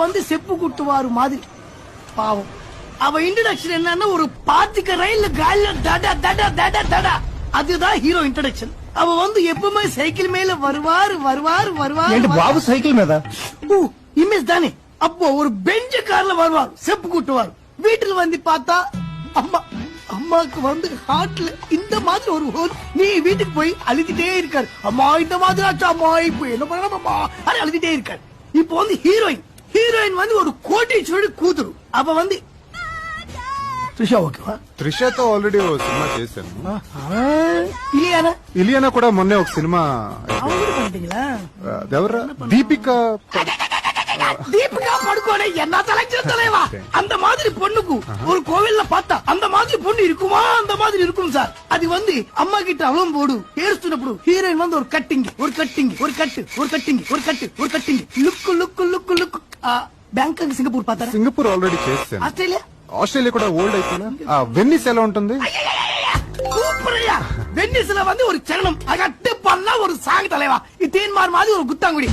வந்து செப்பு குட்டுவாரு மாதிரி. பாவம் அவ இன்ட்ரோடக்ஷன் என்னன்னா ஒரு பாத்துக்க ரயில்ல கால தட தட தட தட. அதுதான் ஹீரோ இன்ட்ரோடக்ஷன். அவ வந்து எப்பவுமே சைக்கிள் மேல வருவாரு வருவாரு வருவாரு. பாபு சைக்கிள் மேல இமேஜ் தானே. அப்போ ஒரு பெஞ்ச கார்ல வருவார், செப்பு கூட்டுவார். வீட்டுல வந்து பார்த்தா அம்மா அம்மாக்கு வந்து ஹார்ட்ல இந்த மாதிரி ஒரு ஹோல். நீ வீட்டுக்கு போய் அழுதுட்டே இருக்காரு. அம்மா இந்த மாதிரி ஆச்சு, அம்மா இப்ப என்ன பண்ணாம அழுதுட்டே இருக்காரு. இப்போ வந்து ஹீரோயின் வந்து ஒரு கோட்டீஸ்வரி கூతురు. அப்ப வந்து త్రిష ఓకేవా? త్రిషతో ఆల్రెడీ ఓ సినిమా చేశాను. ఇలియానా కూడా మొన్నే ఒక సినిమా. ఎవరు? దీపికా படுக்கோனே என்ன தலைவா. அந்த மாதிரி பொண்ணுக்கு ஒரு கோவில்ல பார்த்தா அந்த மாதிரி பொண்ணு இருக்குமா? அந்த மாதிரி இருக்கும் சார். அது வந்து அம்மா கிட்ட அவளும் போடு ஏறுస్తున్నప్పుడు ஹீரோயின் வந்து ஒரு கட்டிங் ஒரு கட்டிங் ஒரு கட்டு ஒரு கட்டிங் ஒரு கட்டு ஒரு cutting look look look look. Bangkok Singapore పాతారా? సింగపూర్ ఆల్రెడీ చేశాను. ఆస్ట్రేలియా కూడా ఓల్డ్ అయిపోయినా. వెన్నిస్ ఎలా ఉంటుంది? சூப்பரையா. வென்னிஸ்ல வந்து ஒரு சரணம் அகட்டு பண்ண ஒரு சாங் தலைவா. இது தேன்மார் மாதிரி ஒரு குத்தாங்குடி.